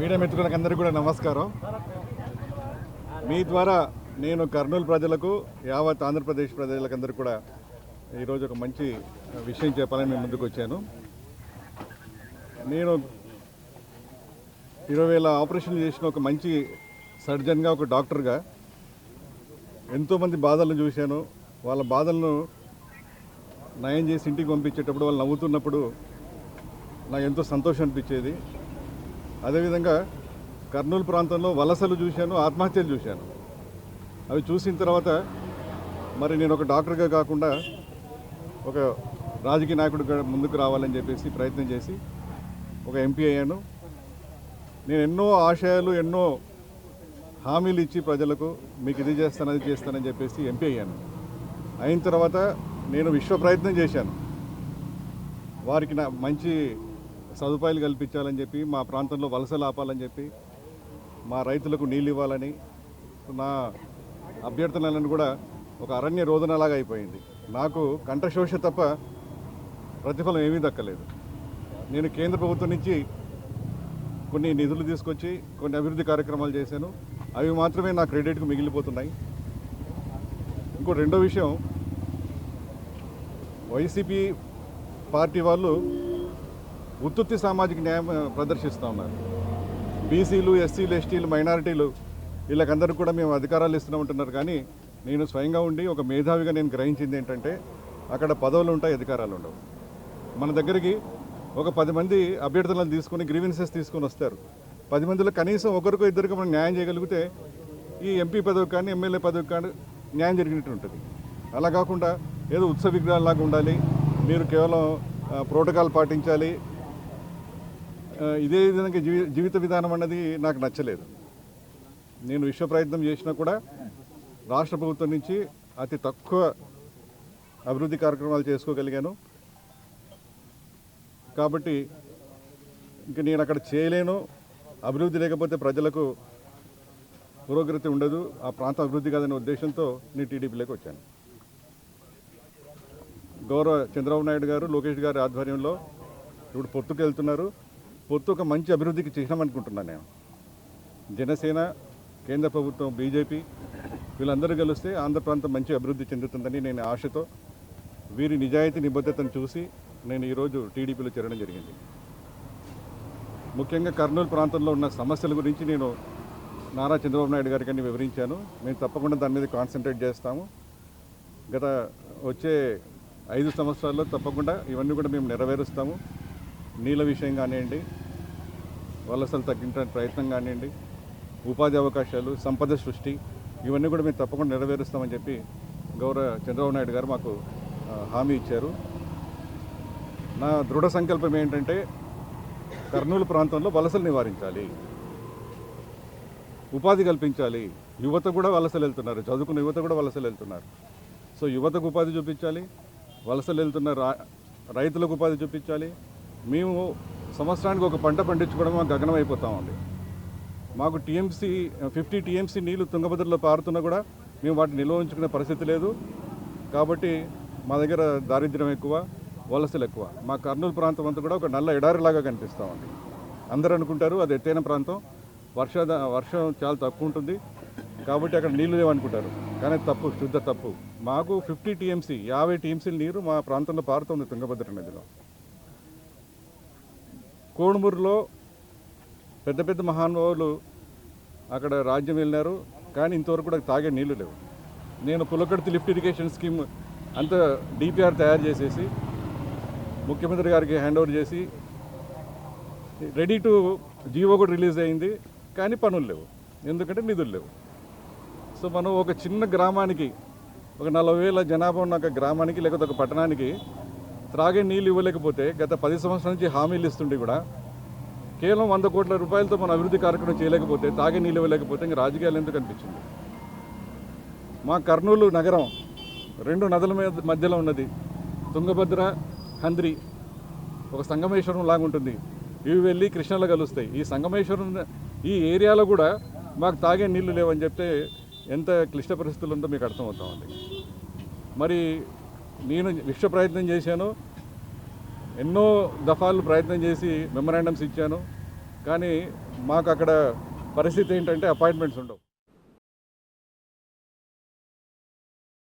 Media మిత్రులకు అందరికీ కూడా నమస్కారం. మీ ద్వారా నేను కర్నూలు ప్రజలకు, యావత్ ఆంధ్రప్రదేశ్ ప్రజలకందరికీ కూడా ఈరోజు ఒక మంచి విషయం చెప్పాలని మేము ముందుకు వచ్చాను. నేను 20,000 ఆపరేషన్లు చేసిన ఒక మంచి సర్జన్గా, ఒక డాక్టర్గా ఎంతోమంది బాధలను చూశాను. వాళ్ళ బాధలను నయం చేసి ఇంటికి పంపించేటప్పుడు వాళ్ళు నవ్వుతున్నప్పుడు నాకు ఎంతో సంతోషం అనిపించేది. అదేవిధంగా కర్నూలు ప్రాంతంలో వలసలు చూశాను, ఆత్మహత్యలు చూశాను. అవి చూసిన తర్వాత మరి నేను ఒక డాక్టర్గా కాకుండా ఒక రాజకీయ నాయకుడిగా ముందుకు రావాలని చెప్పేసి ప్రయత్నం చేసి ఒక ఎంపీ అయ్యాను. నేను ఎన్నో ఆశయాలు, ఎన్నో హామీలు ఇచ్చి ప్రజలకు మీకు ఇది చేస్తాను, అది చేస్తానని చెప్పేసి ఎంపీ అయ్యాను. అయిన తర్వాత నేను విశ్వ ప్రయత్నం చేశాను. వారికి మంచి సదుపాయాలు కల్పించాలని చెప్పి, మా ప్రాంతంలో వలసలు ఆపాలని చెప్పి, మా రైతులకు నీళ్ళు ఇవ్వాలని, నా అభ్యర్థనలను కూడా ఒక అరణ్య రోదనలాగా అయిపోయింది. నాకు కంఠశోష తప్ప ప్రతిఫలం ఏమీ దక్కలేదు. నేను కేంద్ర ప్రభుత్వం నుంచి కొన్ని నిధులు తీసుకొచ్చి కొన్ని అభివృద్ధి కార్యక్రమాలు చేశాను. అవి మాత్రమే నా క్రెడిట్కు మిగిలిపోతున్నాయి. ఇంకో రెండో విషయం, వైసీపీ పార్టీ వాళ్ళు ఉత్తుత్తి సామాజిక న్యాయం ప్రదర్శిస్తూ ఉన్నారు. బీసీలు, ఎస్సీలు, ఎస్టీలు, మైనారిటీలు వీళ్ళకందరికీ కూడా మేము అధికారాలు ఇస్తూ ఉంటున్నారు. కానీ నేను స్వయంగా ఉండి ఒక మేధావిగా నేను గ్రహించింది ఏంటంటే, అక్కడ పదవులు ఉంటాయి, అధికారాలు ఉండవు. మన దగ్గరికి ఒక 10 మంది అభ్యర్థులను తీసుకొని గ్రీవెన్సెస్ తీసుకొని వస్తారు. 10 మందిలో కనీసం ఒకరికో ఇద్దరికి మనం న్యాయం చేయగలిగితే ఈ ఎంపీ పదవికి కానీ, ఎమ్మెల్యే పదవికి కానీ న్యాయం జరిగినట్టు ఉంటుంది. అలా కాకుండా ఏదో ఉత్సవ విగ్రహాలాగా ఉండాలి, మీరు కేవలం ప్రోటోకాల్ పాటించాలి, ఇదే విధంగా జీవిత విధానం అన్నది నాకు నచ్చలేదు. నేను విశ్వ ప్రయత్నం చేసినా కూడా రాష్ట్ర ప్రభుత్వం నుంచి అతి తక్కువ అభివృద్ధి కార్యక్రమాలు చేసుకోగలిగాను. కాబట్టి ఇంక నేను అక్కడ చేయలేను. అభివృద్ధి లేకపోతే ప్రజలకు పురోగతి ఉండదు, ఆ ప్రాంతం అభివృద్ధి కాదనే ఉద్దేశంతో నేను టీడీపీలోకి వచ్చాను. గౌరవ చంద్రబాబు నాయుడు గారు, లోకేష్ గారి ఆధ్వర్యంలో ఇప్పుడు పొత్తుకు వెళ్తున్నారు. పొత్తు ఒక మంచి అభివృద్ధికి చిహ్నం అనుకుంటున్నాను నేను. జనసేన, కేంద్ర ప్రభుత్వం, బీజేపీ వీళ్ళందరూ కలిస్తే ఆంధ్ర ప్రాంతం మంచి అభివృద్ధి చెందుతుందని నేను ఆశతో, వీరి నిజాయితీ నిబద్ధతను చూసి నేను ఈరోజు టీడీపీలో చేరడం జరిగింది. ముఖ్యంగా కర్నూలు ప్రాంతంలో ఉన్న సమస్యల గురించి నేను నారా చంద్రబాబు నాయుడు గారికి అన్ని వివరించాను. మేము తప్పకుండా దాని మీద కాన్సన్ట్రేట్ చేస్తాము. గత వచ్చే 5 సంవత్సరాల్లో తప్పకుండా ఇవన్నీ కూడా మేము నెరవేరుస్తాము. నీళ్ళ విషయం కానివ్వండి, వలసలు తగ్గించడానికి ప్రయత్నం కానివ్వండి, ఉపాధి అవకాశాలు, సంపద సృష్టి, ఇవన్నీ కూడా మేము తప్పకుండా నెరవేరుస్తామని చెప్పి గౌరవ చంద్రబాబు నాయుడు గారు మాకు హామీ ఇచ్చారు. నా దృఢ సంకల్పం ఏంటంటే, కర్నూలు ప్రాంతంలో వలసలు నివారించాలి, ఉపాధి కల్పించాలి. యువత కూడా వలసలు వెళ్తున్నారు, చదువుకున్న యువత కూడా వలసలు వెళ్తున్నారు. సో యువతకు ఉపాధి చూపించాలి, వలసలు వెళ్తున్న రైతులకు ఉపాధి చూపించాలి. మేము సంవత్సరానికి ఒక పంట పండించుకోవడం మాకు గగనం అయిపోతామండి. మాకు 50 టీఎంసీ నీళ్లు తుంగభద్రలో పారుతున్నా కూడా మేము వాటిని నిల్వ ఉంచుకునే పరిస్థితి లేదు. కాబట్టి మా దగ్గర దారిద్ర్యం ఎక్కువ, వలసలు ఎక్కువ. మా కర్నూలు ప్రాంతం అంతా కూడా ఒక నల్ల ఎడారిలాగా కనిపిస్తామండి. అందరూ అనుకుంటారు అది ఎత్తైన ప్రాంతం, వర్షం చాలా తక్కువ ఉంటుంది కాబట్టి అక్కడ నీళ్లు లేవనుకుంటారు. కానీ తప్పు, శుద్ధ తప్పు. మాకు 50 టీఎంసీల నీరు మా ప్రాంతంలో పారుతుంది తుంగభద్ర నదిలో. కోడుమూరులో పెద్ద పెద్ద మహానుభావులు అక్కడ రాజ్యం వెళ్ళినారు, కానీ ఇంతవరకు కూడా తాగే నీళ్లు లేవు. నేను పులకర్తి లిఫ్ట్ ఇరిగేషన్ స్కీమ్ అంతా డిపిఆర్ తయారు చేసేసి ముఖ్యమంత్రి గారికి హ్యాండ్ ఓవర్ చేసి రెడీ టు జీవో కూడా రిలీజ్ అయింది, కానీ పనులు లేవు. ఎందుకంటే నిధులు లేవు. సో మనం ఒక చిన్న గ్రామానికి, ఒక 40,000 జనాభా ఉన్న ఒక గ్రామానికి లేకపోతే ఒక పట్టణానికి త్రాగే నీళ్ళు ఇవ్వలేకపోతే, గత 10 సంవత్సరాల నుంచి హామీలు ఇస్తుంటే కూడా కేవలం 100 కోట్ల రూపాయలతో మనం అభివృద్ధి కార్యక్రమం చేయలేకపోతే, తాగే నీళ్ళు ఇవ్వలేకపోతే ఇంకా రాజకీయాలు ఎందుకు అనిపించింది. మా కర్నూలు నగరం 2 నదుల మధ్యలో ఉన్నది. తుంగభద్ర, హంద్రి ఒక సంగమేశ్వరం లాగా ఉంటుంది. ఇవి వెళ్ళి కృష్ణలో కలుస్తాయి. ఈ సంగమేశ్వరం ఈ ఏరియాలో కూడా మాకు తాగే నీళ్లు లేవని చెప్తే ఎంత క్లిష్ట పరిస్థితులు ఉందో మీకు అర్థమవుతామండి. మరి నేను విశ్వ ప్రయత్నం చేశాను, ఎన్నో దఫాలు ప్రయత్నం చేసి మెమరాండమ్స్ ఇచ్చాను, కానీ మాకు అక్కడ పరిస్థితి ఏంటంటే అపాయింట్మెంట్స్ ఉండవు.